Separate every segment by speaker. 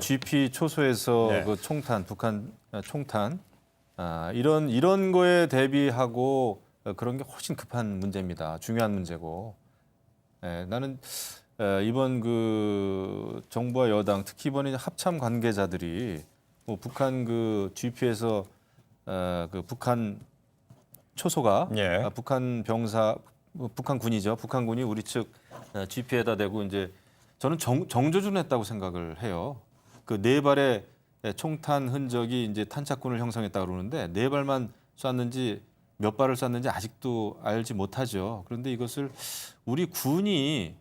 Speaker 1: GP 초소에서
Speaker 2: 네.
Speaker 1: 그 총탄, 북한 총탄 이런 거에 대비하고 그런 게 훨씬 급한 문제입니다. 중요한 문제고. 나는 이번 그 정부와 여당, 특히 이번에 합참 관계자들이 뭐 북한 그 GP에서 그 북한 초소가
Speaker 2: 예.
Speaker 1: 북한 병사, 북한군이죠. 북한군이 우리 측 GP에다 대고 이제 저는 정조준했다고 생각을 해요. 그 네 발의 총탄 흔적이 이제 탄착군을 형성했다 그러는데 네 발만 쐈는지 몇 발을 쐈는지 아직도 알지 못하죠. 그런데 이것을 우리 군이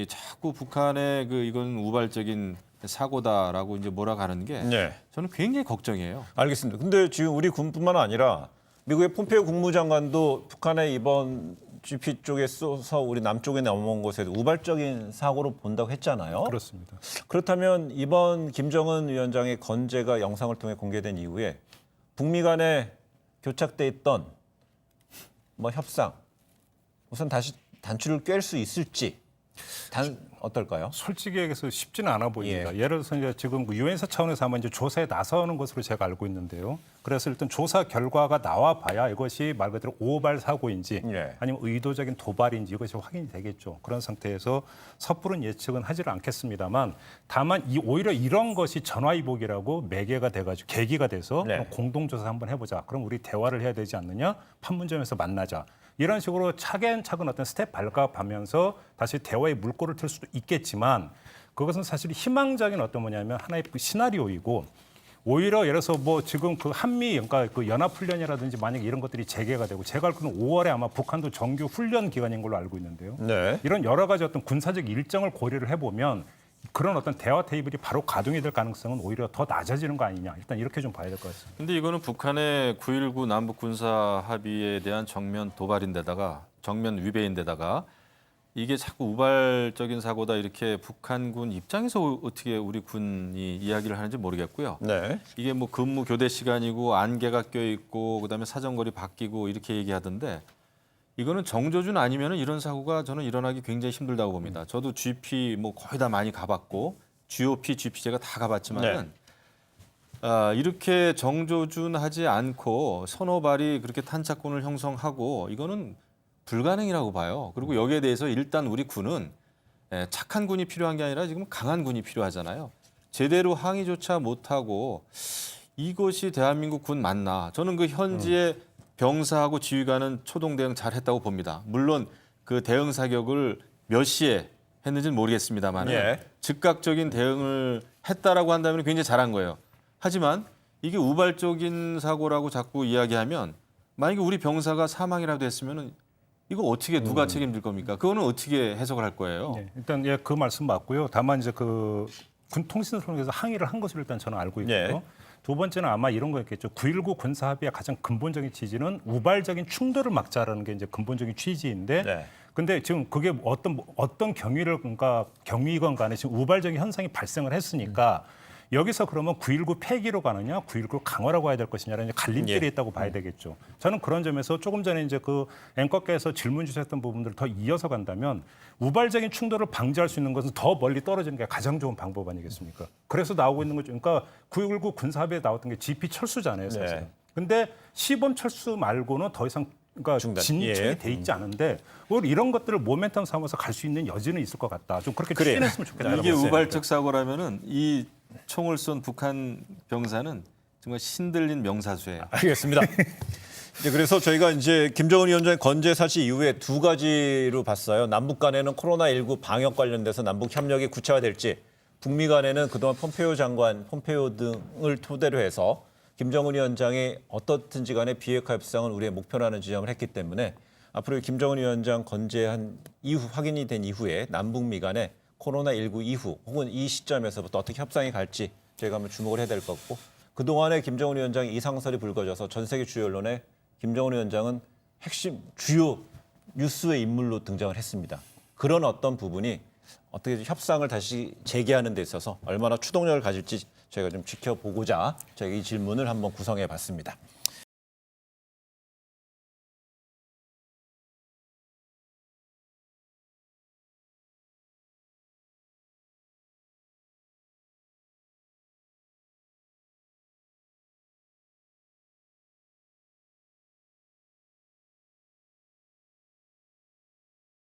Speaker 1: 자꾸 북한의 그 이건 우발적인 사고다라고 이제 몰아가는 게
Speaker 2: 네.
Speaker 1: 저는 굉장히 걱정이에요.
Speaker 2: 알겠습니다. 근데 지금 우리 군뿐만 아니라 미국의 폼페이오 국무장관도 북한의 이번 GP 쪽에 쏘서 우리 남쪽에 넘어온 것에 우발적인 사고로 본다고 했잖아요.
Speaker 3: 그렇습니다.
Speaker 2: 그렇다면 이번 김정은 위원장의 건재가 영상을 통해 공개된 이후에 북미 간에 교착돼 있던 뭐 협상 우선 다시 단추를 꿰 수 있을지 어떨까요?
Speaker 3: 솔직히 얘기해서 쉽지는 않아 보입니다. 예를 들어서 이제 지금 유엔사 차원에서 아마 이제 조사에 나서는 것으로 제가 알고 있는데요. 그래서 일단 조사 결과가 나와 봐야 이것이 말 그대로 오발 사고인지 아니면 의도적인 도발인지 이것이 확인이 되겠죠. 그런 상태에서 섣부른 예측은 하지를 않겠습니다만 다만 오히려 이런 것이 전화위복이라고 매개가 돼가지고 계기가 돼서 그럼 공동조사 한번 해보자. 그럼 우리 대화를 해야 되지 않느냐? 판문점에서 만나자. 이런 식으로 차근차근 어떤 스텝 밟아가면서 다시 대화의 물꼬를 틀 수도 있겠지만 그것은 사실 희망적인 어떤 뭐냐면 하나의 시나리오이고 오히려 예를 들어서 뭐 지금 그 한미 그러니까 그 연합훈련이라든지 만약에 이런 것들이 재개가 되고 제가 알기로는 5월에 아마 북한도 정규 훈련 기간인 걸로 알고 있는데요. 이런 여러 가지 어떤 군사적 일정을 고려를 해보면 그런 어떤 대화 테이블이 바로 가동이 될 가능성은 오히려 더 낮아지는 거 아니냐. 일단 이렇게 좀 봐야 될 것 같습니다.
Speaker 1: 근데 이거는 북한의 9.19 남북 군사 합의에 대한 정면 도발인데다가 정면 위배인데다가 이게 자꾸 우발적인 사고다 이렇게 북한군 입장에서 어떻게 우리 군이 이야기를 하는지 모르겠고요. 이게 뭐 근무 교대 시간이고 안개가 껴있고 그다음에 사정거리 바뀌고 이렇게 얘기하던데 이거는 정조준 아니면은 이런 사고가 저는 일어나기 굉장히 힘들다고 봅니다. 저도 GP 뭐 거의 다 많이 가봤고 GOP, GP 제가 다 가봤지만은 이렇게 정조준하지 않고 서너 발이 그렇게 탄착군을 형성하고 이거는 불가능이라고 봐요. 그리고 여기에 대해서 일단 우리 군은 착한 군이 필요한 게 아니라 지금 강한 군이 필요하잖아요. 제대로 항의조차 못하고 이것이 대한민국 군 맞나? 저는 그 현지의 병사하고 지휘관은 초동 대응 잘했다고 봅니다. 물론 그 대응 사격을 몇 시에 했는지는 모르겠습니다만 즉각적인 대응을 했다라고 한다면 굉장히 잘한 거예요. 하지만 이게 우발적인 사고라고 자꾸 이야기하면 만약에 우리 병사가 사망이라도 했으면은 이거 어떻게 누가 책임질 겁니까? 그거는 어떻게 해석을 할 거예요?
Speaker 3: 일단 그 말씀 맞고요. 다만 이제 그 군 통신을 통해서 항의를 한 것으로 일단 저는 알고 있고요. 두 번째는 아마 이런 거였겠죠. 9.19 군사합의의 가장 근본적인 취지는 우발적인 충돌을 막자라는 게 이제 근본적인 취지인데 근데 지금 그게 어떤 경위건 간에 지금 우발적인 현상이 발생을 했으니까 여기서 그러면 9.19 폐기로 가느냐, 9.19 강화라고 해야 될 것이냐라는 이제 갈림길이 있다고 봐야 되겠죠. 저는 그런 점에서 조금 전에 이제 그 앵커께서 질문 주셨던 부분들을 더 이어서 간다면 우발적인 충돌을 방지할 수 있는 것은 더 멀리 떨어지는 게 가장 좋은 방법 아니겠습니까? 그래서 나오고 있는 거죠. 그러니까 9.19 군사합의에 나왔던 게 GP 철수잖아요, 사실. 근데 시범 철수 말고는 더 이상 그러니까 진척이 돼 있지 않은데 오히려 이런 것들을 모멘텀 삼아서 갈 수 있는 여지는 있을 것 같다. 좀 그렇게 추진했으면 좋겠다.
Speaker 1: 이게 우발적 사고라면은 이 총을 쏜 북한 병사는 정말 신들린 명사수예요.
Speaker 2: 알겠습니다. 그래서 저희가 이제 김정은 위원장의 건재 사실 이후에 두 가지로 봤어요. 남북 간에는 코로나19 방역 관련돼서 남북 협력이 구체화될지, 북미 간에는 그동안 폼페이오 장관, 폼페이오 등을 토대로 해서 김정은 위원장이 어떻든지 간에 비핵화 협상은 우리의 목표라는 지적을 했기 때문에 앞으로 김정은 위원장 건재한 이후 확인이 된 이후에 남북미 간에 코로나19 이후 혹은 이 시점에서부터 어떻게 협상이 갈지 저희가 한번 주목을 해야 될 것 같고 그동안에 김정은 위원장의 이상설이 불거져서 전 세계 주요 언론에 김정은 위원장은 핵심 주요 뉴스의 인물로 등장을 했습니다. 그런 어떤 부분이 어떻게 협상을 다시 재개하는 데 있어서 얼마나 추동력을 가질지 저희가 좀 지켜보고자 저희가 이 질문을 한번 구성해 봤습니다.